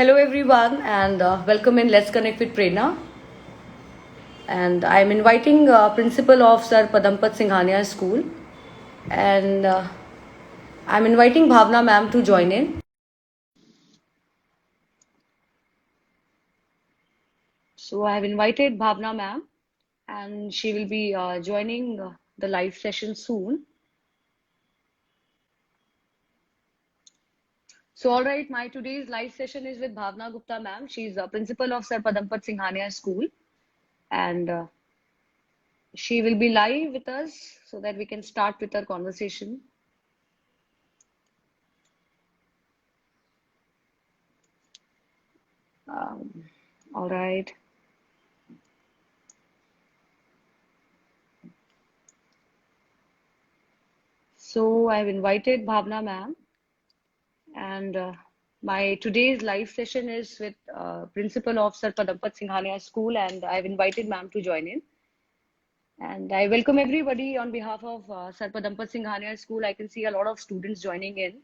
Hello everyone and welcome in Let's Connect with Prerna. And I'm inviting Principal of Sir Padampat Singhania School and I'm inviting Bhavna ma'am to join in. So I have invited Bhavna ma'am and she will be joining the live session soon. So all right, my today's live session is with Bhavna Gupta ma'am. She's a principal of Sir Padampat Singhania School and she will be live with us so that we can start with our conversation. All right. So I've invited Bhavna ma'am and my today's live session is with principal of Sir Padampat Singhania School and I've invited ma'am to join in. And I welcome everybody on behalf of Sir Padampat Singhania School. I can see a lot of students joining in.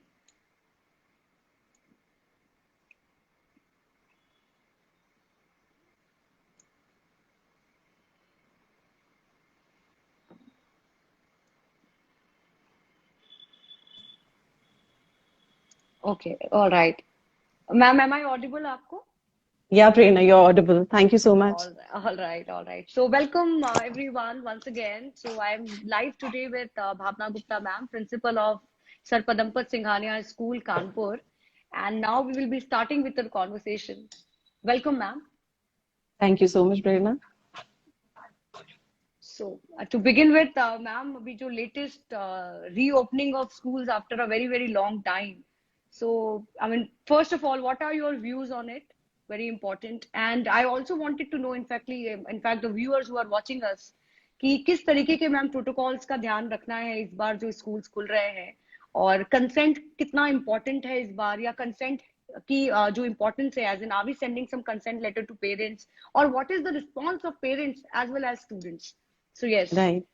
Okay, all right. Ma'am, am I audible आपको? Yeah, Prerna, you're audible. Thank you so much. All right, all right. So welcome everyone once again. So I'm live today with Bhavna Gupta ma'am, principal of Sir Padampat Singhania School, Kanpur. And now we will be starting with the conversation. Welcome, ma'am. Thank you so much, Prerna. So to begin with, ma'am, अभी जो latest reopening of schools after a very, very long time. So, I mean, first of all, what are your views on it? Very important. And I also wanted to know, in fact, the viewers who are watching us, कि किस तरीके के ma'am protocols का ध्यान रखना है इस बार जो स्कूल्स खुल रहे हैं और कंसेंट कितना इम्पोर्टेंट है इस बार या कंसेंट की जो इम्पोर्टेंस है as in are we sending some consent letter to parents और what is the response of parents as well as students so yes. Right.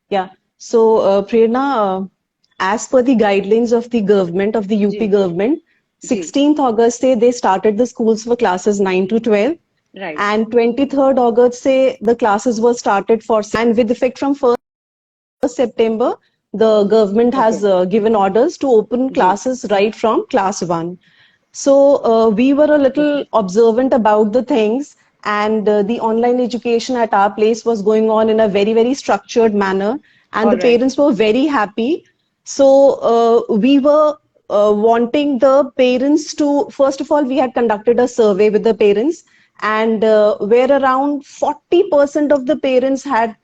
Yeah. So, Prerna, as per the guidelines of the government, of the UP जी government, जी 16th August say they started the schools for classes 9 to 12. right And 23rd August say the classes were started for, and with effect from 1st September, the government has okay given orders to open जी classes right from class 1. So we were a little okay observant about the things, and the online education at our place was going on in a very, very structured manner, and all the right parents were very happy. So we were wanting the parents to, first of all, we had conducted a survey with the parents, and where around 40% of the parents had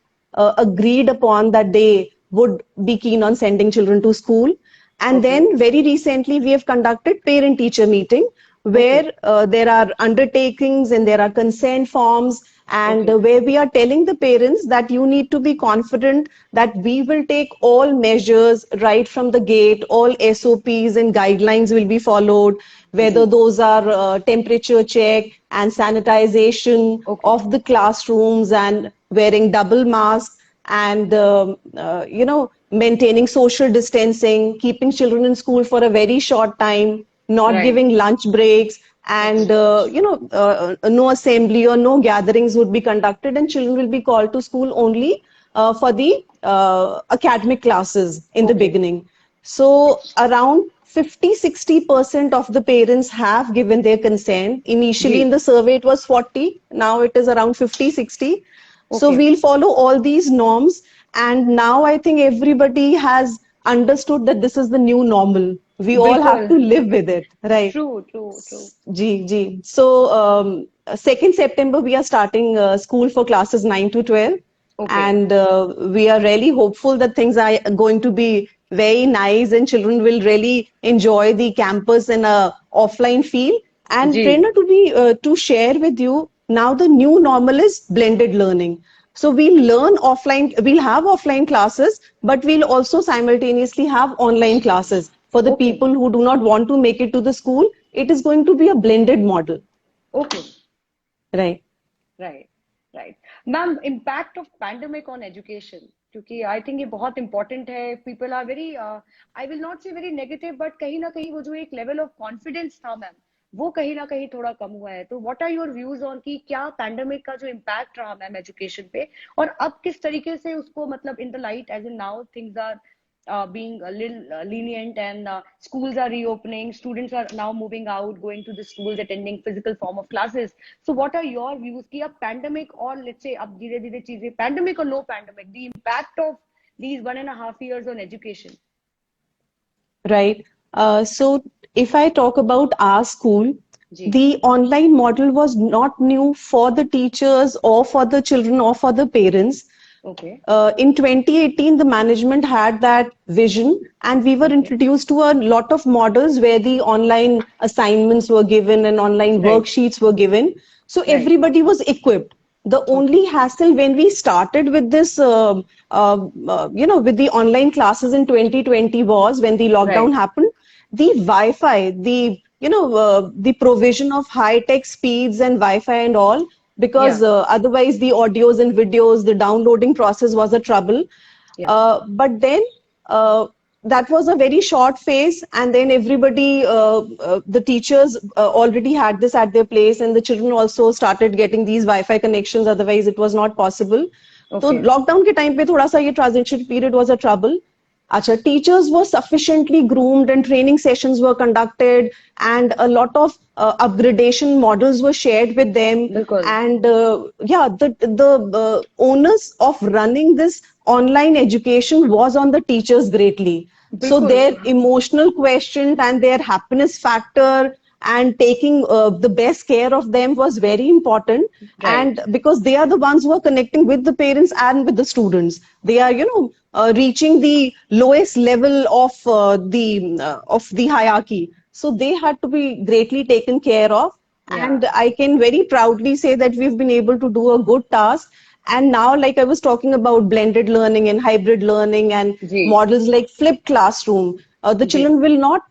agreed upon that they would be keen on sending children to school. And okay then very recently, we have conducted parent-teacher meeting okay where there are undertakings and there are consent forms, and okay where we are telling the parents that you need to be confident that we will take all measures right from the gate, all SOPs and guidelines will be followed, जी whether those are temperature check and sanitization okay of the classrooms and wearing double masks and maintaining social distancing, keeping children in school for a very short time, not right giving lunch breaks, okay and no assembly or no gatherings would be conducted, and children will be called to school only for the academic classes in the okay beginning. So around 50-60% of the parents have given their consent. जी Initially in the survey it was 40, now it is around 50-60. So okay we'll follow all these norms. And now I think everybody has understood that this is the new normal. We all have बिल्कुल to live with it, right? true G. So, 2nd September, we are starting school for classes 9 to 12. okay And we are really hopeful that things are going to be very nice and children will really enjoy the campus in a offline feel. And जी Prerna, to share with you, now the new normal is blended learning. So we'll learn offline, we'll have offline classes, but we'll also simultaneously have online classes. For the okay people who do not want to make it to the school, it is going to be a blended model. okay Right. right right ma'am impact of pandemic on education क्योंकि I think ये बहुत important है people are very I will not say very negative but कहीं ना कहीं वो जो एक लेवल ऑफ कॉन्फिडेंस था मैम वो कहीं ना कहीं थोड़ा कम हुआ है। तो what are your views on कि क्या पैंडेमिक का जो इम्पैक्ट रहा मैम एजुकेशन पे, और अब किस तरीके से उसको मतलब in the light as in now things are being a little lenient and schools are reopening, students are now moving out, going to the schools, attending physical form of classes. So what are your views कि अब pandemic और let's say अब धीरे धीरे चीजें pandemic or no pandemic, the impact of these 1.5 years on education? Right. So if I talk about our school, ji, the online model was not new for the teachers or for the children or for the parents. okay, In 2018, the management had that vision, and we were okay, introduced to a lot of models where the online assignments were given and online right, worksheets were given. So right, everybody was equipped. The okay, only hassle when we started with this, with the online classes in 2020 was when the lockdown right, happened. The Wi-Fi, the provision of high-tech speeds and Wi-Fi and all, because yeah, otherwise the audios and videos, the downloading process was a trouble. yeah, But then that was a very short phase, and then everybody, the teachers already had this at their place, and the children also started getting these Wi-Fi connections. Otherwise, it was not possible. So okay, lockdown के time पे थोड़ा सा ये transition period was a trouble. Acha, teachers were sufficiently groomed and training sessions were conducted, and a lot of upgradation models were shared with them. बिल्कुल, And yeah, the onus of running this online education was on the teachers greatly. So बिल्कुल, their emotional quotient and their happiness factor and taking the best care of them was very important. right, And because they are the ones who are connecting with the parents and with the students, they are, reaching the lowest level of the hierarchy. So they had to be greatly taken care of. yeah, And I can very proudly say that we've been able to do a good task. And now, like I was talking about blended learning and hybrid learning and जी, models like flipped classroom, the जी, children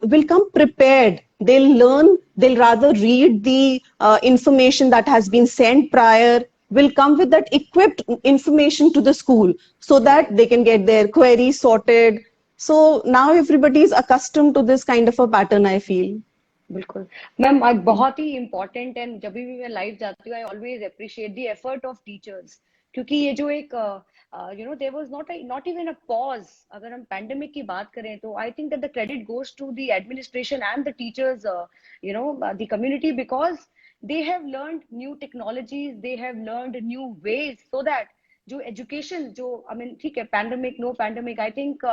will come prepared. They'll learn, they'll rather read the information that has been sent prior, will come with that equipped information to the school so that right. they can get their queries sorted. So now everybody is accustomed to this kind of a pattern, I feel. बिल्कुल ma'am, आज बहुत ही important and जब भी मैं live जाती हूँ I always appreciate the effort of teachers, क्योंकि ये जो एक there was not even a pause, अगर हम पैंडेमिक की बात करें तो I think that the credit goes to the administration and the teachers, the community, because they have learned new technologies, they have learned new ways, so that जो education जो I mean ठीक है pandemic no pandemic, I think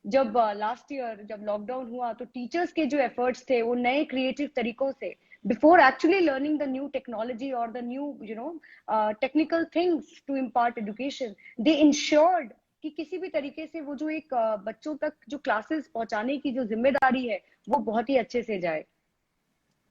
जब last year जब lockdown हुआ तो teachers के जो एफर्ट्स थे वो नए क्रिएटिव तरीकों से, before actually learning the new technology और the new technical things to impart education, they ensured कि किसी भी तरीके से वो जो एक बच्चों तक जो क्लासेस पहुंचाने की जो जिम्मेदारी है वो बहुत ही अच्छे से जाए।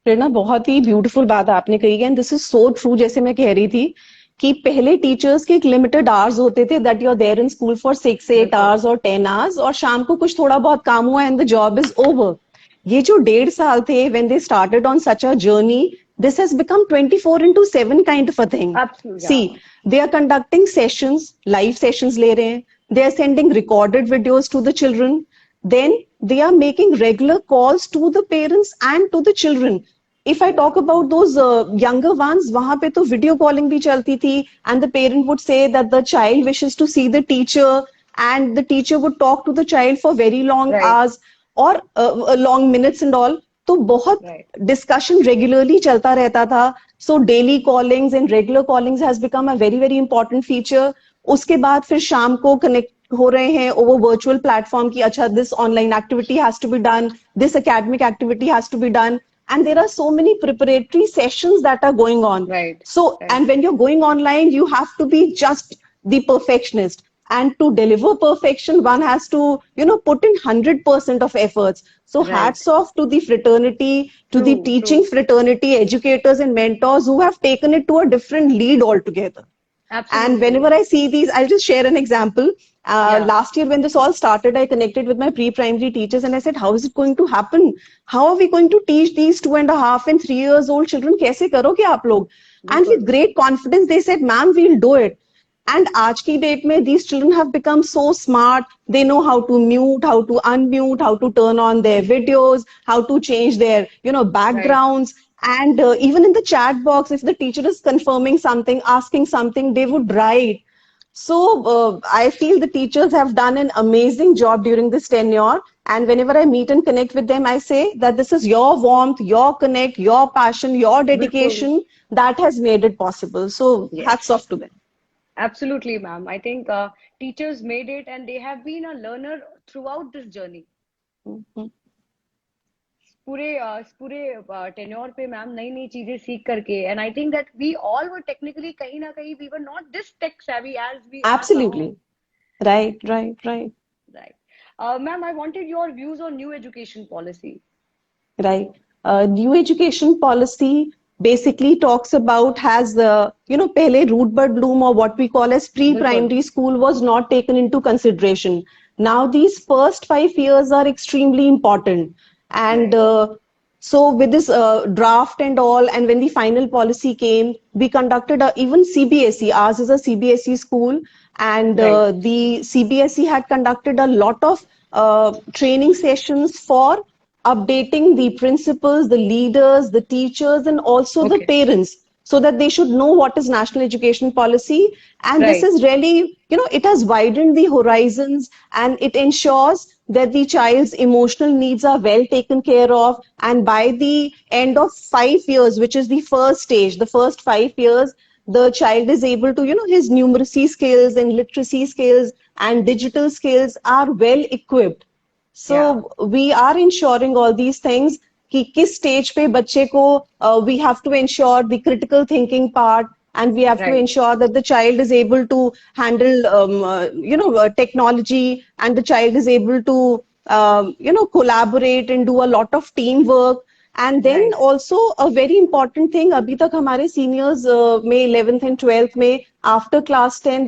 प्रेरणा, बहुत ही ब्यूटीफुल बात आपने कही है, and this is so true. जैसे मैं कह रही थी कि पहले टीचर्स के एक लिमिटेड आवर्स होते थे, that you are there in school for 6-8 बिल्कुल, आवर्स और 10 आवर्स, और शाम को कुछ थोड़ा बहुत काम हुआ and the job is over. ये जो 1.5 साल थे when they started on such a journey, this has become 24/7 kind of a thing. Absolutely, See, they are conducting sessions, live sessions ले रहे हैं, they are sending recorded videos to the children, then they are making regular calls to the parents and to the children. If I talk about those younger ones, वहां पे तो video calling भी चलती थी, and the parent would say that the child wishes to see the teacher, and the teacher would talk to the child for very long right, hours or long minutes and all. तो बहुत right, discussion regularly चलता रहता था. So daily callings and regular callings has become a very very important feature. उसके बाद फिर शाम को कनेक्ट हो रहे हैं ओवर वर्चुअल प्लेटफॉर्म की, अच्छा this online activity has to be done, this academic activity has to be done, and there are so many preparatory sessions that are going on. Right, So, right, and when you're going online, you have to be just the perfectionist. And to deliver perfection, one has to, put in 100% of efforts. So right, hats off to the fraternity, to true, the true, teaching fraternity, educators and mentors who have taken it to a different lead altogether. And absolutely, whenever I see these, I'll just share an example. या, Last year, when this all started, I connected with my pre-primary teachers and I said, how is it going to happen? How are we going to teach these 2.5 and 3 years old children? कैसे करोगे आप लोग? And बिल्कुल, with great confidence, they said, ma'am, we'll do it. And आज की date में these children have become so smart. They know how to mute, how to unmute, how to turn on their videos, how to change their, right, backgrounds. And even in the chat box, if the teacher is confirming something, asking something, they would write. So I feel the teachers have done an amazing job during this tenure. And whenever I meet and connect with them, I say that this is your warmth, your connect, your passion, your बिल्कुल. dedication that has made it possible. So hats Yes. off to them. Absolutely, ma'am. I think teachers made it and they have been a learner throughout this journey. Mhm. पूरे tenure पे ma'am नई नई चीजें सीख करके and I think that we all were technically कहीं ना कहीं we were not this tech savvy as we are now. Absolutely. Right, right, right. Right. Ma'am, I wanted your views on new education policy. Right. New education policy basically talks about has pehle root bud bloom or what we call as बिल्कुल. pre-primary school was not taken into consideration. Now these first 5 years are extremely important, and Right. so with this draft and all, and when the final policy came, we conducted even CBSE. Ours is a CBSE school, and Right. the CBSE had conducted a lot of training sessions for updating the principals, the leaders, the teachers, and also the Okay. parents so that they should know what is national education policy. And this Right. is really, it has widened the horizons and it ensures that the child's emotional needs are well taken care of. And by the end of 5 years, which is the first stage, the first 5 years, the child is able to, his numeracy skills and literacy skills and digital skills are well equipped. Yeah. So we are ensuring all these things कि किस stage पे बच्चे को we have to ensure the critical thinking part, and we have to Right. ensure that the child is able to handle technology, and the child is able to collaborate and do a lot of teamwork. And then Right. also a very important thing, अभी तक हमारे seniors में 11th and 12th में after class 10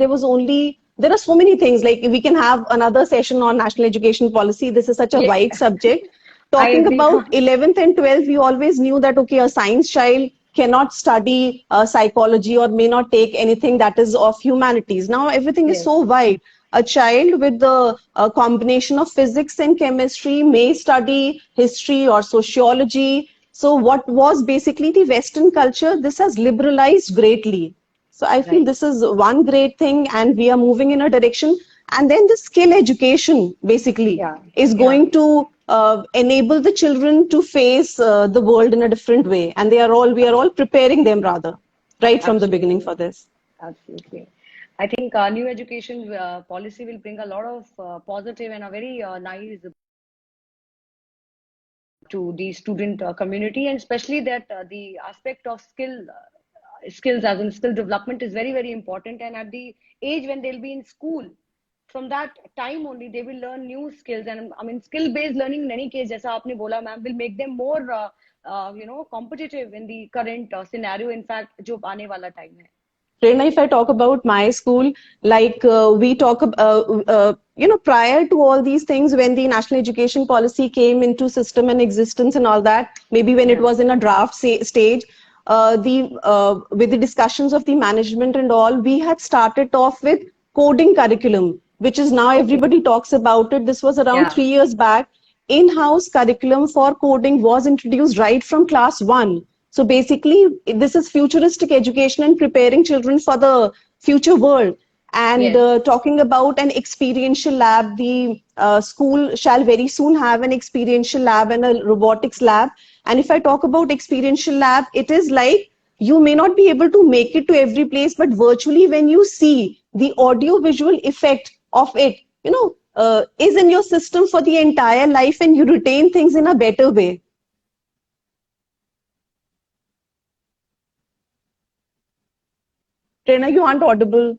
there are so many things, like we can have another session on national education policy. This is such a Yeah. wide subject. I Talking agree. about 11th and 12th, we always knew that, okay, a science child cannot study psychology or may not take anything that is of humanities. Now everything is so Yes. wide. A child with the combination of physics and chemistry may study history or sociology. So what was basically the Western culture, this has liberalized greatly. So I feel Right. this is one great thing, and we are moving in a direction. And then the skill education basically Yeah. is Yeah. going to enable the children to face the world in a different way. And we are all preparing them rather, right from the beginning Absolutely. for this. Absolutely. I think new education policy will bring a lot of positive and a very nice to the student community, and especially that the aspect of skills as in skill development is very very important. And at the age when they'll be in school, from that time only they will learn new skills. And I mean skill based learning in any case, jaisa aapne bola ma'am, will make them more competitive in the current scenario, in fact jo aane wala time hai. Prerna, if I talk about my school, like we talk, prior to all these things, when the national education policy came into system and existence and all that, maybe when it Yeah. was in a draft stage, the with the discussions of the management and all, we had started off with coding curriculum, which is now Okay. everybody talks about it. This was around Yeah. 3 years back. In-house curriculum for coding was introduced right from class one. So basically, this is futuristic education and preparing children for the future world. And Yes. talking about an experiential lab, the school shall very soon have an experiential lab and a robotics lab. And if I talk about experiential lab, it is like you may not be able to make it to every place, but virtually when you see the audio visual effect of it, is in your system for the entire life, and you retain things in a better way. Trina, you aren't audible.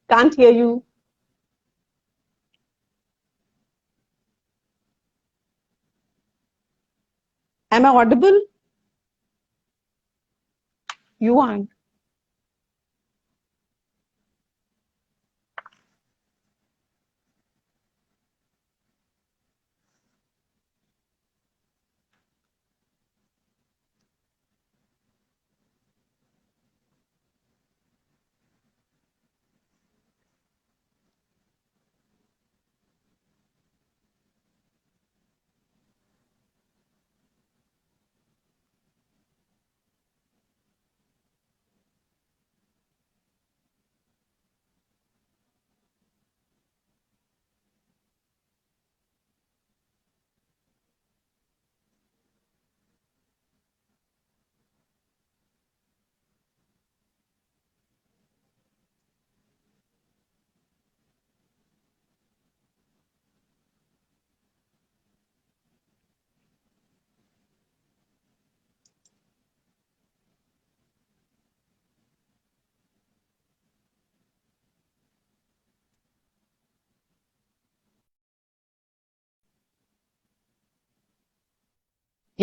Can't hear you. Am I audible? You aren't.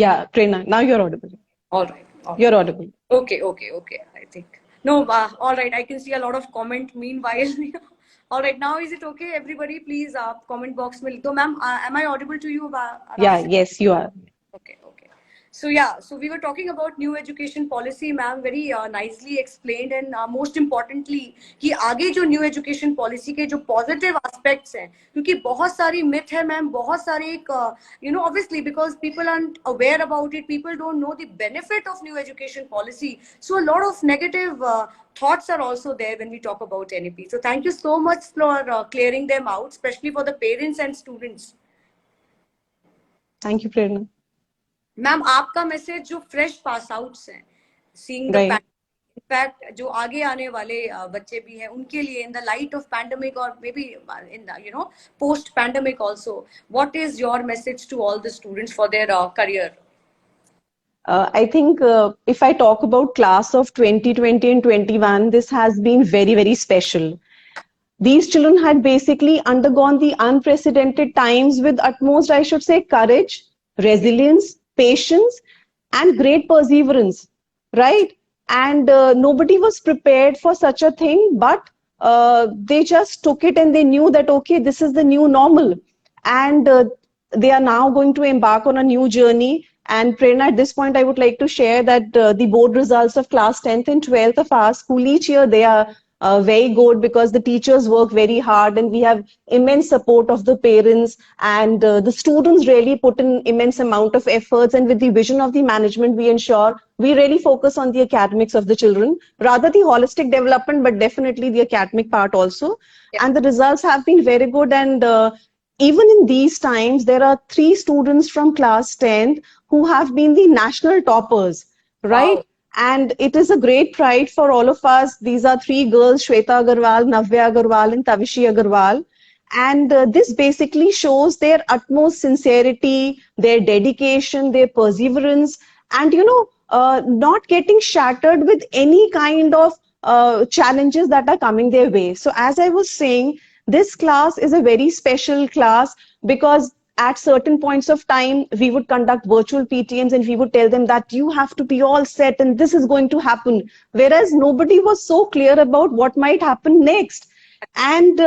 Yeah, Prerna, now you're audible. All right. All You're right. audible. Okay. I think. No, all right. I can see a lot of comment meanwhile. All right. Now is it okay? Everybody, please, comment box में लिख दो. Ma'am, am I audible to you? आराम Yeah, से? yes, you are. Okay. So yeah, so we were talking about new education policy, ma'am, very nicely explained, and most importantly कि आगे जो new education policy के जो positive aspects हैं, क्योंकि बहुत सारी myth है मैम, बहुत सारे एक obviously because people aren't aware about it, people don't know the benefit of new education policy, so a lot of negative thoughts are also there when we talk about NEP. So thank you so much for clearing them out, especially for the parents and students. Thank you, Prerna. Ma'am आपका message जो fresh pass outs हैं, seeing the in fact जो आगे आने वाले बच्चे भी हैं उनके लिए in the light of pandemic और maybe in the post pandemic also, what is your message to all the students for their career? I think if I talk about class of 2020 and 21, this has been very, very special. These children had basically undergone the unprecedented times with utmost, I should say, courage, resilience, patience, and great perseverance, right? And nobody was prepared for such a thing, but they just took it and they knew that, okay, this is the new normal. And they are now going to embark on a new journey. And Prerna, at this point, I would like to share that the board results of class 10th and 12th of our school each year, they are very good because the teachers work very hard and we have immense support of the parents, and the students really put in immense amount of efforts, and with the vision of the management we ensure we really focus on the academics of the children, rather the holistic development, but definitely the academic part also. Yeah. And the results have been very good, and even in these times there are 3 students from class 10th who have been the national toppers, right? Wow. And it is a great pride for all of us. These are 3 girls, Shweta Agarwal, Navya Agarwal, and Tavishi Agarwal. And this basically shows their utmost sincerity, their dedication, their perseverance, and, not getting shattered with any kind of challenges that are coming their way. So as I was saying, this class is a very special class because at certain points of time, we would conduct virtual PTMs and we would tell them that you have to be all set and this is going to happen. Whereas nobody was so clear about what might happen next. And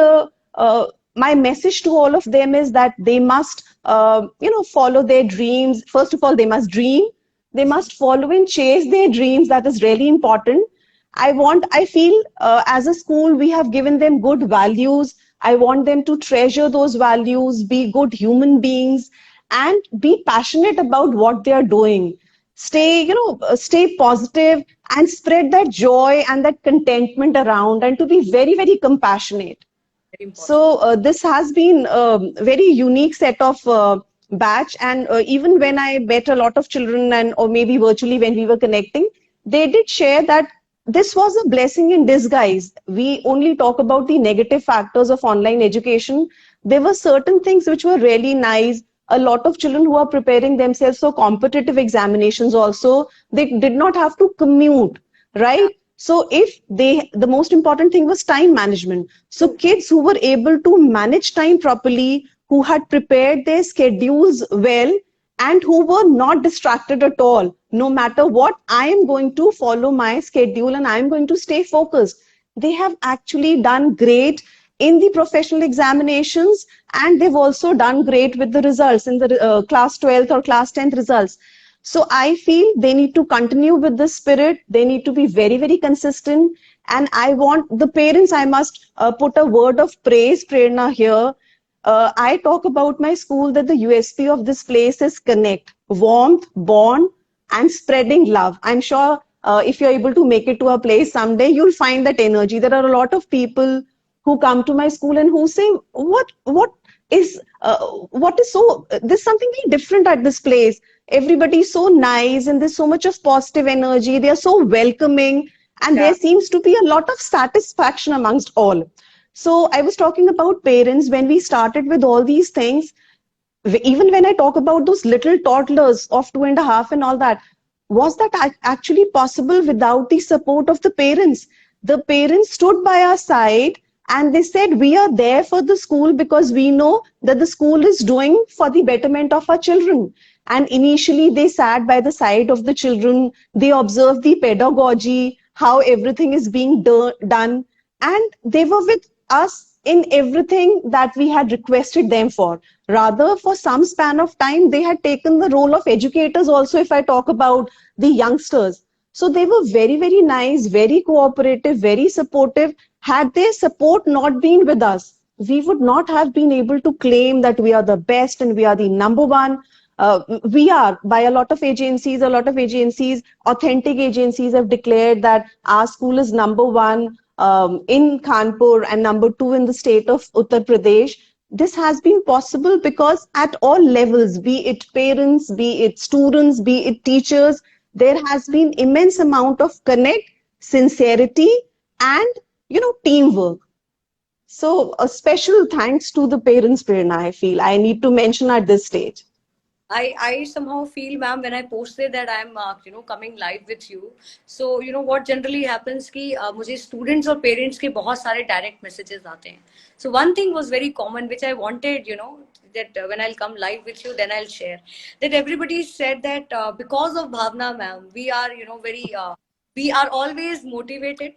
my message to all of them is that they must, follow their dreams. First of all, they must dream. They must follow and chase their dreams. That is really important. I feel as a school, we have given them good values. I want them to treasure those values, be good human beings, and be passionate about what they are doing. Stay positive and spread that joy and that contentment around, and to be very, very compassionate. So this has been a very unique set of batch. And even when I met a lot of children or maybe virtually when we were connecting, they did share that this was a blessing in disguise. We only talk about the negative factors of online education. There were certain things which were really nice. A lot of children who are preparing themselves for competitive examinations also, they did not have to commute, right? So the most important thing was time management. So kids who were able to manage time properly, who had prepared their schedules well, and who were not distracted at all. No matter what, I am going to follow my schedule and I am going to stay focused. They have actually done great in the professional examinations, and they've also done great with the results in the class 12th or class 10th results. So I feel they need to continue with this spirit. They need to be very, very consistent. And I want the parents, I must put a word of praise, Prerna, here. I talk about my school that the USP of this place is connect, warmth, bond, and spreading love. I'm sure if you're able to make it to a place someday, you'll find that energy. There are a lot of people who come to my school and who say, there's something very different at this place. Everybody's so nice and there's so much of positive energy. They are so welcoming, and there seems to be a lot of satisfaction amongst all. So I was talking about parents when we started with all these things. Even when I talk about those little toddlers of 2.5 and all that, was that actually possible without the support of the parents? The parents stood by our side. And they said, we are there for the school because we know that the school is doing for the betterment of our children. And initially they sat by the side of the children, they observed the pedagogy, how everything is being done, and they were with us in everything that we had requested them for. Rather, for some span of time, they had taken the role of educators also, if I talk about the youngsters. So they were very, very nice, very cooperative, very supportive. Had their support not been with us, we would not have been able to claim that we are the best and we are the number one. We are, by a lot of agencies, authentic agencies have declared that our school is number one in Kanpur and number two in the state of Uttar Pradesh. This has been possible because at all levels, be it parents, be it students, be it teachers, there has been immense amount of connect, sincerity, and teamwork. So a special thanks to the parents, Prerna, I feel I need to mention at this stage. I somehow feel, ma'am, when I posted that I'm coming live with you, so what generally happens कि मुझे students और parents के बहुत सारे direct messages आते हैं. So one thing was very common which I wanted that when I'll come live with you, then I'll share that everybody said that because of Bhavna ma'am, we are we are always motivated.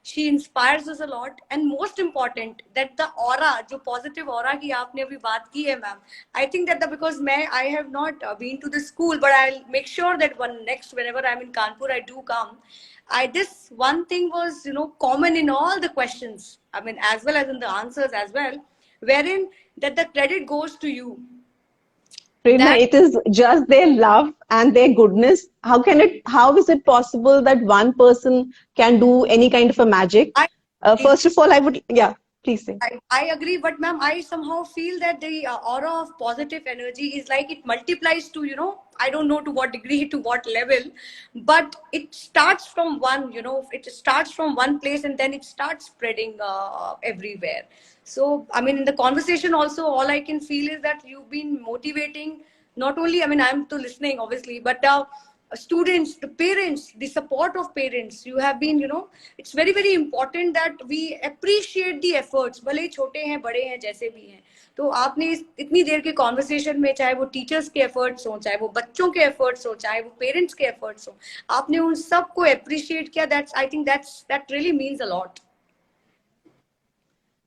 She inspires us a lot, and most important that the aura, जो positive aura की आपने अभी बात की है ma'am, I think that because I have not been to the school, but I'll make sure that whenever I'm in Kanpur, I do come. This one thing was common in all the questions, I mean, as well as in the answers as well, wherein that the credit goes to you. Prerna, it is just their love and their goodness. How is it possible that one person can do any kind of a magic? First of all, please say. I agree, but ma'am, I somehow feel that the aura of positive energy is like it multiplies to, I don't know to what degree, to what level, but it starts from it starts from one place and then it starts spreading everywhere. So, I mean, in the conversation also, all I can feel is that you've been motivating, not only, I mean, I'm to listening, obviously, but students, the parents, the support of parents, you have been, it's very, very important that we appreciate the efforts, भले छोटे हैं, बड़े हैं, जैसे भी हैं. तो आपने इतनी देर के conversation में, चाहे वो teachers के efforts हो, चाहे वो बच्चों के efforts हो, चाहे वो parents के efforts हो, आपने उन सब को appreciate किया. I think that really means a lot.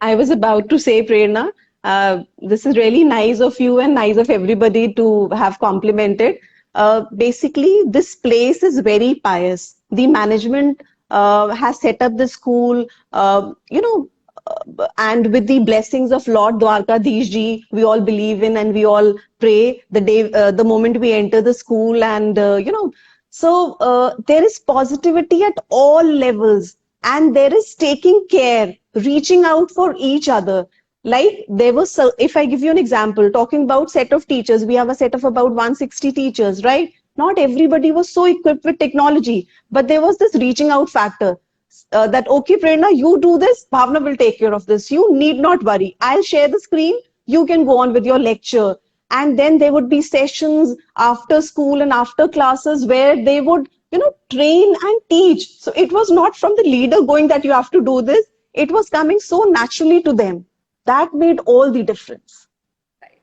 I was about to say, Prerna, this is really nice of you and nice of everybody to have complimented. Basically, this place is very pious. The management has set up the school, and with the blessings of Lord Dwarkadish Ji, we all believe in and we all pray the moment we enter the school, and so there is positivity at all levels, and there is taking care, reaching out for each other. Like there was, if I give you an example, talking about set of teachers, we have a set of about 160 teachers, right? Not everybody was so equipped with technology, but there was this reaching out factor that, okay, Prerna, you do this, Bhavna will take care of this. You need not worry. I'll share the screen. You can go on with your lecture. And then there would be sessions after school and after classes where they would, train and teach. So it was not from the leader going that you have to do this. It was coming so naturally to them. That made all the difference. Right.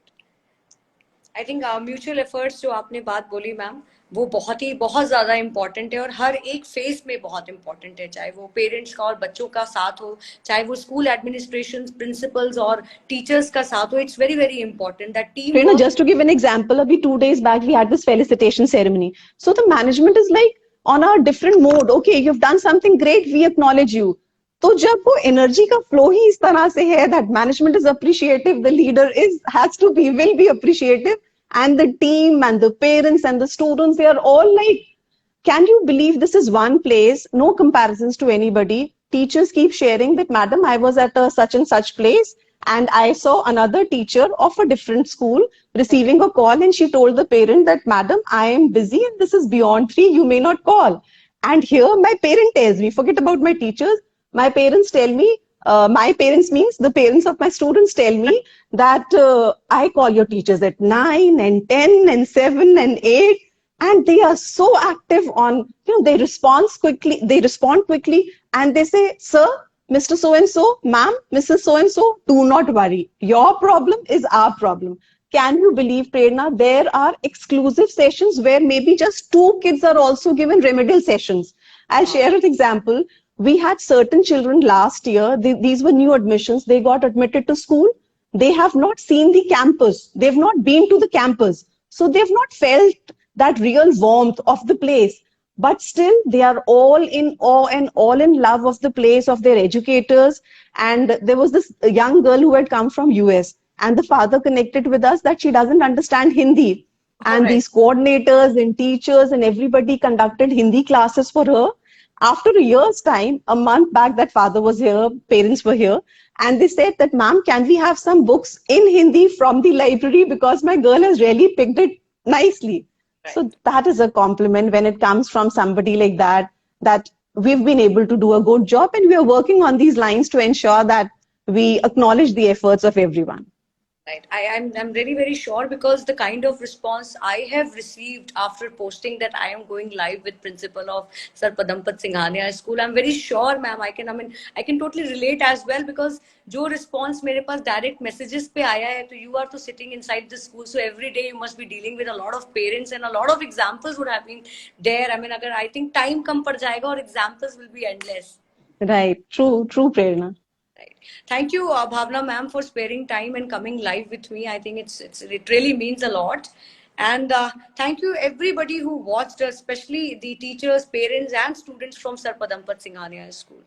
I think mutual efforts जो आपने बात बोली ma'am, वो बहुत ज़्यादा important है और हर एक phase में बहुत important है, चाहे वो parents का और बच्चों का साथ हो, चाहे वो school administrations, principals और teachers का साथ हो. It's very, very important that team. Prerna, just to give an example, abhi 2 days back we had this felicitation ceremony. So the management is like on a different mode. Okay, you've done something great, we acknowledge you. तो जब वो energy का flow ही इस तरह से है that management is appreciative, the leader will be appreciative, and the team and the parents and the students, they are all like, can you believe this is one place, no comparisons to anybody. Teachers keep sharing that, madam, I was at a such and such place and I saw another teacher of a different school receiving a call, and she told the parent that, madam, I am busy and this is beyond 3, you may not call. And here my parent tells me, forget about my teachers, my parents tell me, my parents means the parents of my students tell me that I call your teachers at 9 and 10 and 7 and 8, and they are so active on, they respond quickly, and they say, sir, Mr. So-and-so, ma'am, Mrs. So-and-so, do not worry. Your problem is our problem. Can you believe, Prerna, there are exclusive sessions where maybe just two kids are also given remedial sessions. I'll share an example. We had certain children last year, these were new admissions, they got admitted to school. They have not seen the campus. They've not been to the campus. So they've not felt that real warmth of the place. But still, they are all in awe and all in love of the place, of their educators. And there was this young girl who had come from US, and the father connected with us that she doesn't understand Hindi. And these coordinators and teachers and everybody conducted Hindi classes for her. After a year's time, a month back, that father was here, parents were here, and they said that, ma'am, can we have some books in Hindi from the library, because my girl has really picked it nicely. Right. So that is a compliment when it comes from somebody like that, that we've been able to do a good job, and we are working on these lines to ensure that we acknowledge the efforts of everyone. Right. I'm very, very sure, because the kind of response I have received after posting that I am going live with principal of Sir Padampat Singhania school, I'm very sure, ma'am, I can totally relate as well, because जो response मेरे पास direct messages पे आया है, तो you are to sitting inside the school, so every day you must be dealing with a lot of parents, and a lot of examples would have been there. I think time कम पड़ जाएगा और examples will be endless. Right. True, Prerna. Right. Thank you, Bhavna ma'am, for sparing time and coming live with me. I think it really means a lot. And thank you everybody who watched us, especially the teachers, parents and students from Sir Padampat Singhania school.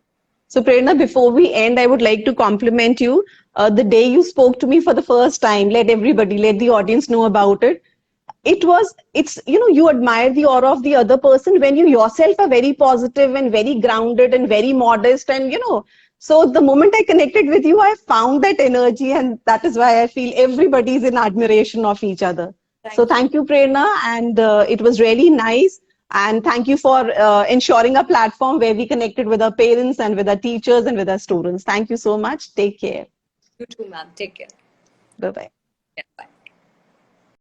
So Prerna, before we end, I would like to compliment you. The day you spoke to me for the first time, let the audience know about it. You admire the aura of the other person when you yourself are very positive and very grounded and very modest, and so the moment I connected with you, I found that energy, and that is why I feel everybody is in admiration of each other. Thank you, Prerna, and it was really nice. And thank you for ensuring a platform where we connected with our parents and with our teachers and with our students. Thank you so much. Take care. You too, ma'am. Take care. Bye-bye. Yeah, bye.